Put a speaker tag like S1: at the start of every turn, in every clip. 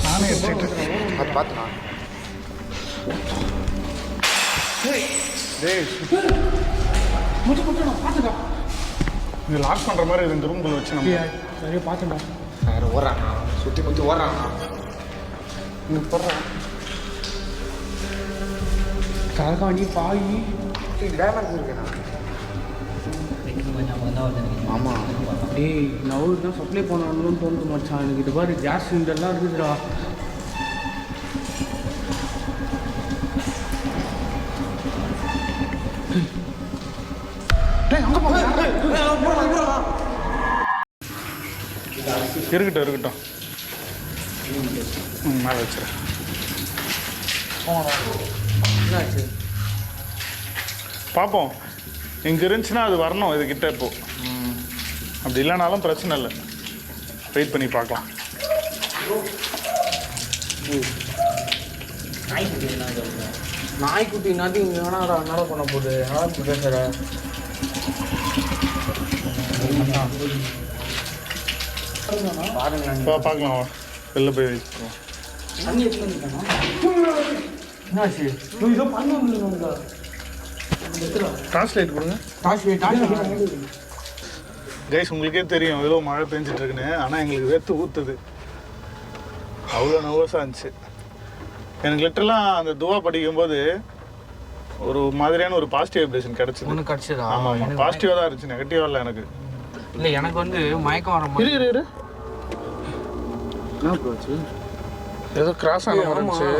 S1: நானே எடுத்துட்டு
S2: அது பார்த்தா
S1: இது லாக் பண்ணுற மாதிரி இந்த ரூம்குள்ள வச்சு நம்ம
S3: சரியா பார்த்துடா.
S2: வேறு ஓடுறாண்ணா, சுற்றி முற்றி ஓடுறாண்ணா.
S1: இங்கே போடுறேன்.
S3: கரகாணி பாய்
S2: டைமண்ட்ஸ் இருக்குண்ணா. ஆமாம்,
S3: டேய் நவுரு தான் சப்ளை பண்ணணும்னு தோணுது மச்சான். எனக்கு இது மாதிரி கேஸ் சிலிண்டர்லாம் இருக்குதுடா.
S1: இருக்கட்டும் மேலே வச்சுறேன்.
S3: என்னாச்சு?
S1: பார்ப்போம், இங்கே இருந்துச்சுன்னா அது வரணும் இதுக்கிட்ட. இப்போ அப்படி இல்லைனாலும் பிரச்சனை இல்லை, வெயிட் பண்ணி பார்க்கலாம்.
S3: நாய்க்குட்டி நாட்டி இங்கே வேணாடா என்ன பண்ண போகுது? யாரும் பேசுகிற பாருங்களா?
S1: பார்க்கலாம், வெளில போய் வெயிட் பண்ணுவோம்.
S3: தண்ணி என்னாச்சு? இதோ பண்ண
S1: டார்ச் லைட் கொடுங்க. கைஸ், உங்களுக்கே தெரியும் எவ்வளோ மழை பெஞ்சிட்டு இருக்குன்னு. ஆனால் எங்களுக்கு வெத்து ஊற்றுது, அவ்வளோ நர்வஸாக இருந்துச்சு. எனக்கு லிட்டரெலாம் அந்த துவா படிக்கும்போது ஒரு மாதிரியான ஒரு பாசிட்டிவ் வைப்ரேஷன் கிடச்சிது.
S3: ஒன்று கிடச்சிதா?
S1: ஆமாம், பாசிட்டிவாக தான் இருந்துச்சு, நெகட்டிவாக இல்லை எனக்கு.
S3: இல்லை, எனக்கு வந்து மயக்கம் வர மாதிரி.
S1: இரு
S2: என்ன போச்சு?
S1: ஏதோ கிராஸ் ஆன மாதிரி இருந்துச்சு.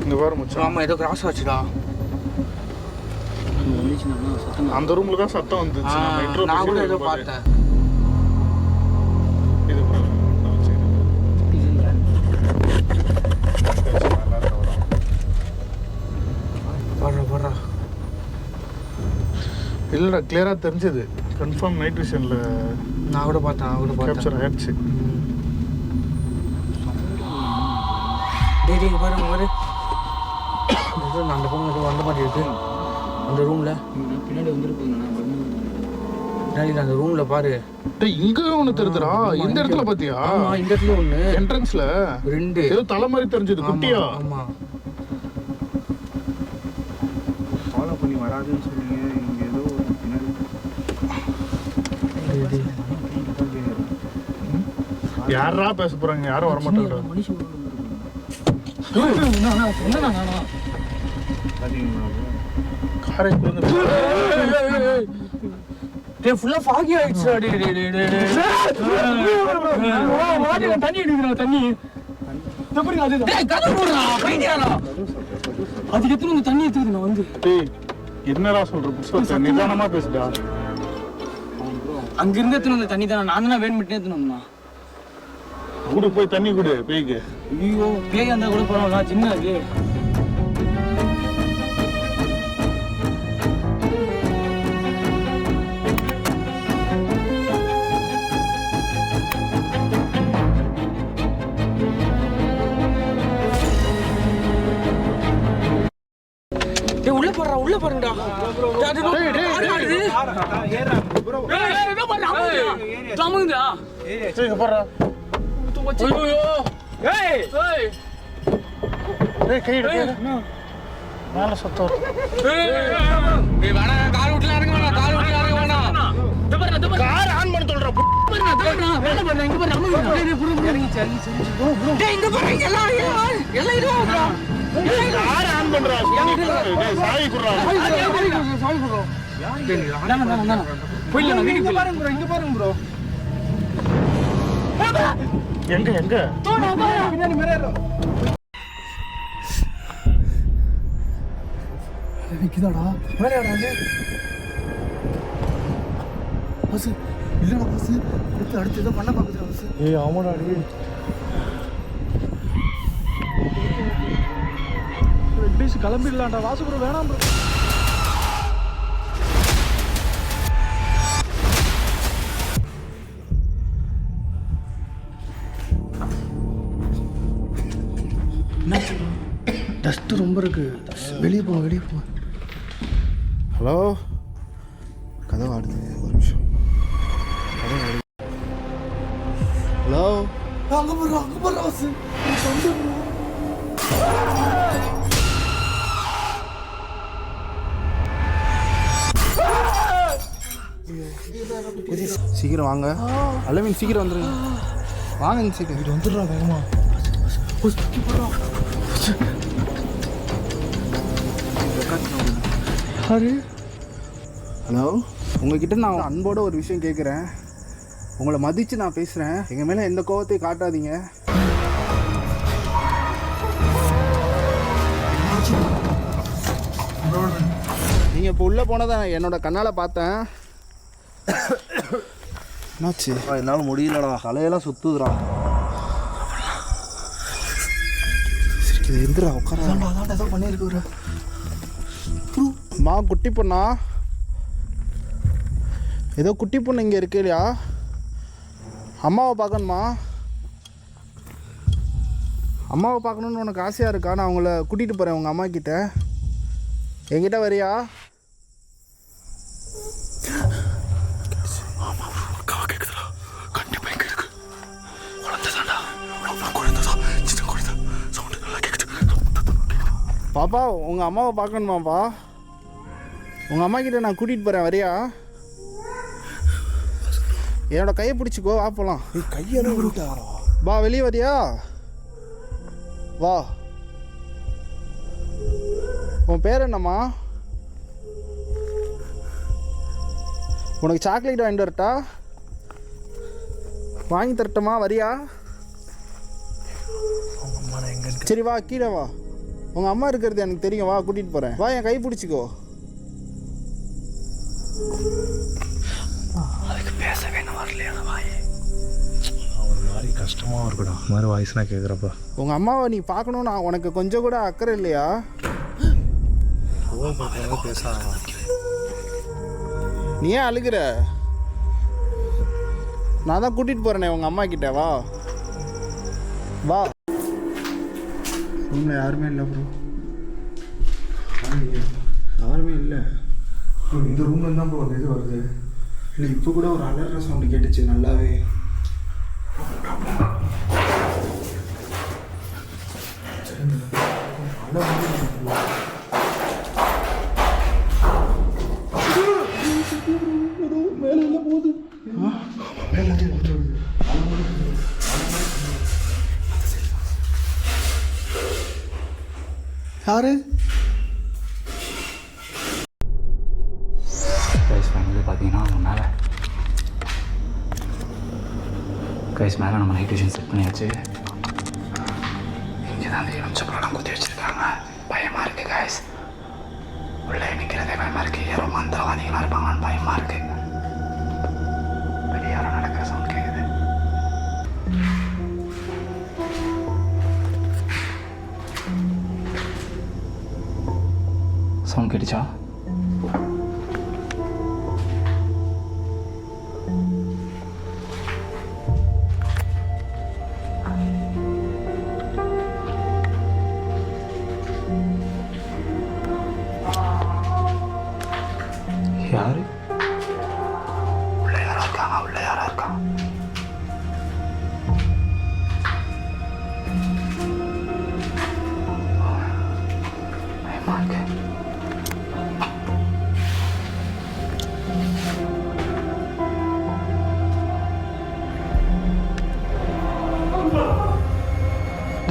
S1: இந்த வாரம் முச்சு.
S3: ஆமாம், ஏதோ கிராஸ் ஆச்சுடா.
S1: அந்த ரூம்ல தான் சத்தம் வந்துச்சு.
S3: நான் கூட ஏதோ பார்த்தேன்.
S1: இது
S3: போடுறா
S1: இல்லைடா, கிளியராக தெரிஞ்சது. கன்ஃபார்ம் நைட் விஷனில்
S3: நான் கூட பார்த்தேன்.
S1: கேப்சர் ஆயிடுச்சு.
S3: டேய் பாரு நான் அந்த பொண்ணு வந்த மாதிரி இருக்கு. அந்த ரூம்ல பின்னாடி வந்துருக்கு. அந்த ரூம்ல பாரு.
S1: இங்க ஒண்ணு தெரியுதுடா. இந்த இடத்துல பாத்தியா?
S3: ஆமா, இந்த இடத்துல ஒண்ணு.
S1: என்ட்ரன்ஸ்ல
S3: 2
S1: ஏதோ தலை மாதிரி தெரிஞ்சது, குட்டியா.
S3: ஆமா,
S2: ஃபாலோ பண்ணி வராதுன்னு சொன்னீங்க. இங்க ஏதோ பின்னாடி
S1: யாரா பேச போறாங்க? யாரும் வர மாட்டாங்க. காரை குழுங்க.
S3: டேய் ஃபுல்லா ஃபாகி ஆயிடுச்சு. தண்ணி எடுக்குறா தண்ணி. டேய் கதை போடுறா பையனாடா. அதுக்கு எத்தனை தண்ணி எடுத்துக்கிது நான் வந்து.
S1: டேய் என்னடா சொல்ற? புஷ்பா நிதானமா பேசுடா.
S3: அங்க இருந்து எத்தனை தண்ணி தானே நான் தானே வேணும்ட்டே எடுத்துனோம்னா.
S1: குடு, போய் தண்ணி குடு பேய்க்கு.
S3: ஐயோ, பேய் அந்த கூட பரவாயில்ல, சின்ன அது. உள்ள பாருங்கடா.
S1: மேல சத்தம். கார் ஆன் பண்ண சொல்றேன். கார் ஆன் பண்றா. சாவி குடுறா.
S3: இங்க பாருங்க ப்ரோ.
S1: எங்க
S3: நிக்குதாடா வேலையாடா அது. பஸ் இல்லடா, பஸ் அடுத்து ஏதோ பண்ண பாக்குதுடா பஸ்.
S1: ஏய் ஆமாடா டேய்.
S3: ரெட் கிளம்பிடலாம்டா. வாசு ப்ரோ வேணாம் ப்ரோ. டஸ்ட் ரொம்ப இருக்கு.
S2: வெளியே போ வெளியே போ. ஹலோ, கதவு ஆடுது, ஒரு நிமிஷம். கதவு ஆடுது. ஹலோ,
S3: அங்க போடுறோம் வாசு.
S2: சீக்கிரம் வாங்க. அலமீன் சீக்கிரம் வந்துருங்க. வாங்க சீக்கிரம். இது வந்துடுறா வேகமா. ஹலோ, உங்ககிட்ட நான் அன்போட ஒரு விஷயம் கேட்குறேன். உங்களை மதித்து நான் பேசுகிறேன். எங்கள் மேலே எந்த கோவத்தையும் காட்டாதீங்க. நீங்கள் இப்போ உள்ளே போனதை என்னோட கண்ணால் பார்த்தேன். என்னாச்சு?
S4: என்னால் முடியலடா, தலையெல்லாம் சுத்துதுடா.
S2: சரி எந்திரா, உட்கார.
S3: அதான் ஏதோ பண்ணியிருக்குற.
S2: அம்மா, குட்டி பொண்ணா? ஏதோ குட்டி பொண்ணு இங்கே இருக்கு இல்லையா? அம்மாவை பார்க்கணுமா? அம்மாவை பார்க்கணுன்னு உனக்கு ஆசையாக இருக்கா? நான் உங்களை கூட்டிகிட்டு போகிறேன் உங்கள் அம்மா கிட்ட. என்கிட்ட வரியா? பாப்பா, உங்கள் அம்மாவை பார்க்கணுமாப்பா? உங்கள் அம்மா கிட்ட நான் கூட்டிகிட்டு போகிறேன், வரியா? என்னோட கையை பிடிச்சிக்கோ, வா போகலாம்.
S4: கையெல்லாம் விட்டா
S2: வா, வெளியே வரியா? வா. உன் பேர் என்னம்மா? உனக்கு சாக்லேட் வாங்கிட்டு வரட்டா? வாங்கி தரட்டுமா, வரியா? சரி வா, கீழே வா. உங்கள் அம்மா இருக்கிறது எனக்கு தெரியும், வா கூட்டிகிட்டு போகிறேன். வா, என் கை பிடிச்சிக்கோ.
S3: அதுக்கு பேச வேணும் வரலையா வாய்.
S4: ஒரு மாதிரி கஷ்டமாக இருக்குடா, இந்த மாதிரி வாய்ஸ்லாம் கேட்குறப்ப.
S2: உங்கள் அம்மாவை நீ பார்க்கணுன்னு உனக்கு கொஞ்சம் கூட அக்கறை இல்லையா?
S4: பேச
S2: நீ ஏன் அழுகிற? நான் தான் கூட்டிகிட்டு போகிறேனே உங்கள் அம்மா கிட்ட, வா வா. ரூமில் யாருமே இல்லை ப்ரோ. யாருமே இல்லை.
S1: இந்த ரூம்ல தான் ப்ரோ இது வருது.
S2: இல்லை, இப்போ கூட ஒரு அலர்ற சவுண்டு கேட்டுச்சு நல்லாவே. யாரு?
S5: கைஸ் ஃபைனலி பார்த்தீங்கன்னா மேலே நம்ம நைட் விஷன் செட் பண்ணியாச்சு. இங்கே தான் அந்த எலுமிச்சப்பழம் குத்தி வச்சுருக்காங்க. பயமாக இருக்குது கைஸ். உள்ளே நிற்கிறதே பயமாக இருக்குது. யாரோ மந்திரவாதிகளாக இருப்பாங்களான்னு பயமாக இருக்குது. வெளியே யாரோ நடக்கிற சவுண்ட் கேட்குது. சவுண்ட் கேட்டுச்சா? யாரு? உள்ள யாரா இருக்காங்க, உள்ள யாரா இருக்காங்க. பயமா இருக்கு.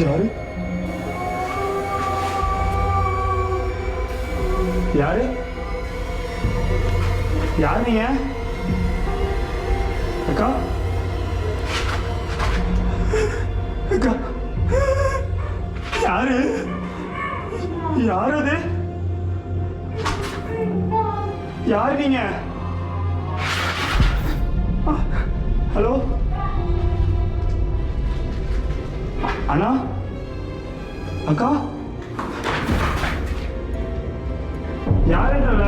S3: யாரு? யாரு? யார் நீங்க? அக்கா? அக்கா? யாரு? யார் அது? யார் நீங்க? ஹலோ அண்ணா, அக்கா, யாருன்றல?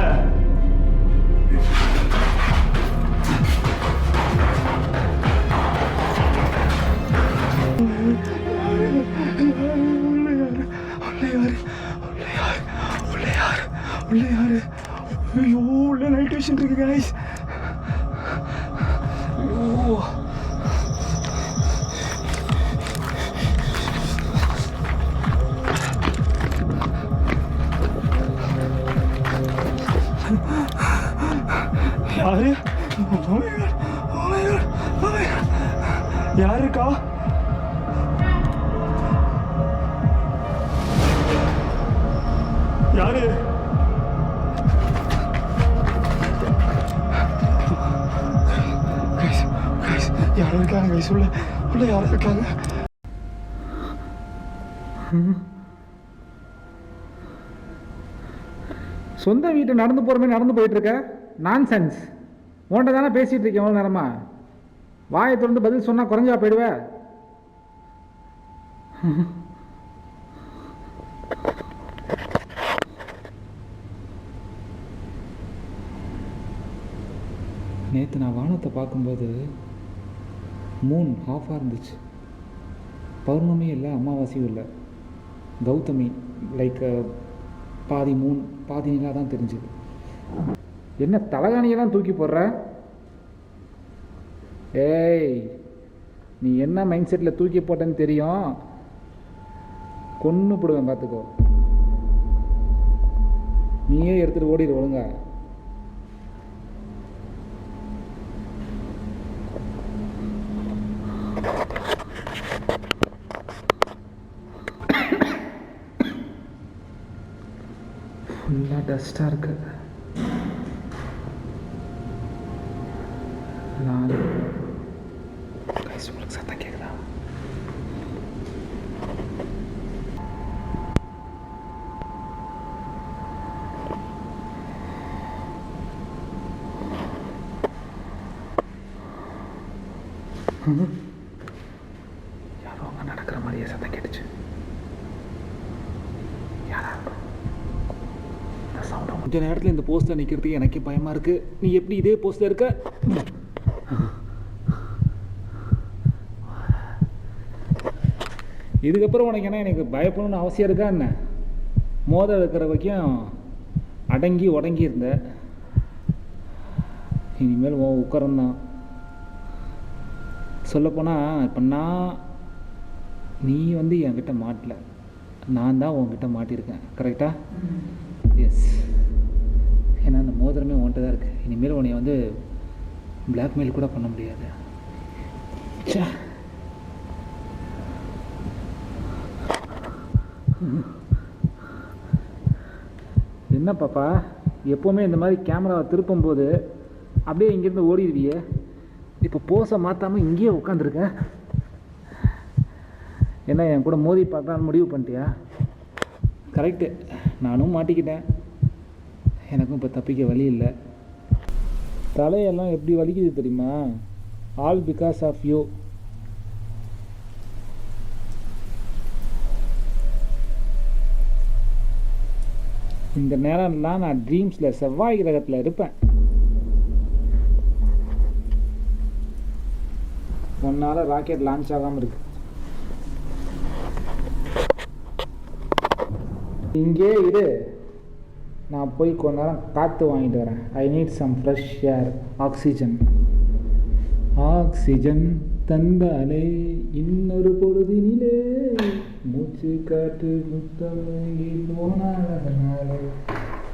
S3: guys. ஐயோ. யாரு? Oh my God. Oh my God. Oh my God. யாரு இருக்கா? யாரு? Guys, யாரும் இருக்காங்க guys. உள்ள யாரும் இருக்காங்க.
S6: சொந்த வீட்டை நடந்து போகிற மாதிரி நடந்து போயிட்டுருக்க நான்சென்ஸ். உன்கிட்ட தானே பேசிகிட்டு இருக்கேன் எவ்வளோ நேரமா. வாயை திறந்து பதில் சொன்னால் குறைஞ்சா போயிடுவே. நேற்று நான் வானத்தை பார்க்கும்போது மூன் ஹாஃபாக இருந்துச்சு. பௌர்ணமி இல்லை, அமாவாசையும் இல்லை, கௌதமி லைக் பாதி மூன் பாதி நிலா தான் தெரிஞ்சுது. என்ன தலகாணியெல்லாம் தூக்கி போடுற? ஏய், நீ என்ன மைண்ட் செட்டில் தூக்கி போட்டேன்னு தெரியும். கொன்று போடுவேன் பார்த்துக்கோ. நீயே எடுத்துகிட்டு ஓடிடு ஒழுங்க. ஃபுல்லாக டஸ்ட்டாக இருக்கு. உங்களுக்கு சத்தம் கேட்குதா? யாரோ அங்கே நடக்கிற மாதிரியே சத்தம் கேட்டுச்சு. யாரா? கொஞ்ச நேரத்தில் இந்த போஸ்ட்டில் நிற்கிறதுக்கு எனக்கே பயமாக இருக்குது. நீ எப்படி இதே போஸ்ட்டில் இருக்க? இதுக்கப்புறம் உனக்கு என்ன எனக்கு பயப்படணும்னு அவசியம் இருக்கா என்ன? மோத இருக்கிற வரைக்கும் அடங்கி உடங்கி இருந்த. இனிமேல் உன் உட்காரந்தான். சொல்லப்போனால் இப்போ நீ வந்து என்கிட்ட மாட்டல, நான் தான் உன்கிட்ட மாட்டியிருக்கேன். கரெக்டா? எஸ். ஏன்னா அந்த மோதிரமே உன்கிட்ட தான் இருக்குது. இனிமேல் உன்னை வந்து பிளாக்மெயில் கூட பண்ண முடியாது. சே, என்ன பாப்பா, எப்போவுமே இந்த மாதிரி கேமராவை திருப்பும்போது அப்படியே இங்கேருந்து ஓடிடுவியே. இப்போ போஸை மாற்றாமல் இங்கேயே உட்காந்துருக்க. என்ன என் கூட மோதி பார்க்கலான்னு முடிவு பண்ணிட்டியா? கரெக்டு, நானும் மாட்டிக்கிட்டேன். எனக்கும் இப்போ தப்பிக்க வழி இல்லை. தலையெல்லாம் எப்படி வலிக்குது தெரியுமா? All because of you. இந்த நேரம்லாம் நான் ட்ரீம்ஸில் செவ்வாய் கிரகத்தில் இருப்பேன். ஒன்னால் ராக்கெட் லான்ச் ஆகாமல் இருக்கு. இங்கே இரு, நான் போய் கொஞ்ச நேரம் காற்று வாங்கிட்டு வரேன். I need some fresh air, oxygen. Oxygen தந்தாலே இன்னொரு பொழுதினிலே மூச்சு காற்று முத்தமகி போனாலே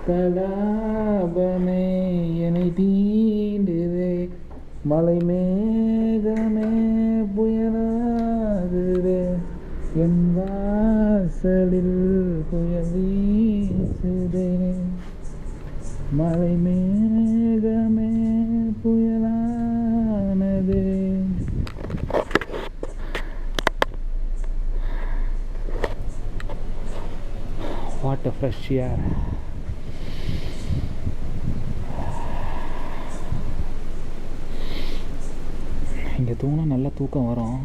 S6: தடாபமே என்னை தீண்டுதே, மலை மேகமே புயலாகுதே, என் வாசலில் புயல் வீசுதே, மலை மேகமே புயலானதே. What a fresh air. இங்கே தூங்கினா நல்லா தூக்கம் வரும்.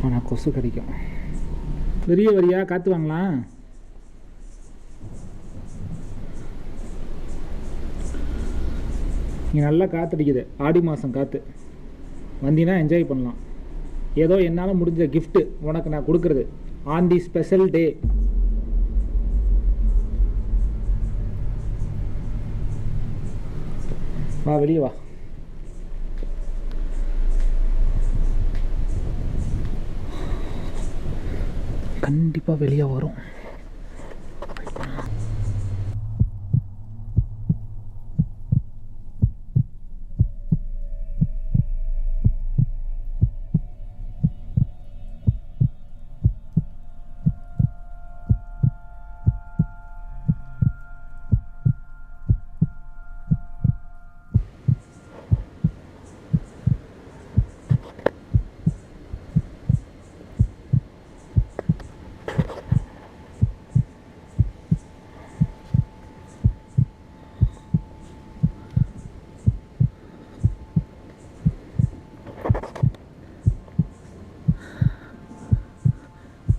S6: ஆனால் கொசு கடிக்கும். பெரிய வரியா காற்று வாங்கலாம். இங்கே நல்லா காற்றடிக்குது. ஆடி மாதம் காற்று. வந்தீங்கன்னா என்ஜாய் பண்ணலாம். ஏதோ என்னால் முடிஞ்ச கிஃப்ட்டு உனக்கு நான் கொடுக்குறது ஆன் தி ஸ்பெஷல் டே. வா வெளியே வா. கண்டிப்பாக வெளியே வரும்.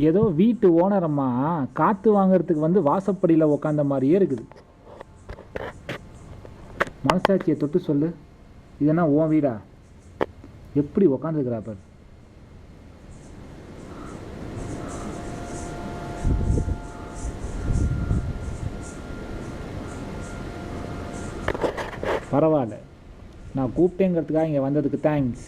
S6: ஏதோ வீட்டு ஓனரம்மா காற்று வாங்கிறதுக்கு வந்து வாசப்படியில் உக்காந்த மாதிரியே இருக்குது. மனசாட்சியை தொட்டு சொல்லு, இதென்னா உன் வீடா? எப்படி உக்காந்துருக்கிறா பாரு. பரவாயில்ல, நான் கூப்பிட்டேங்கிறதுக்காக இங்கே வந்ததுக்கு தேங்க்ஸ்.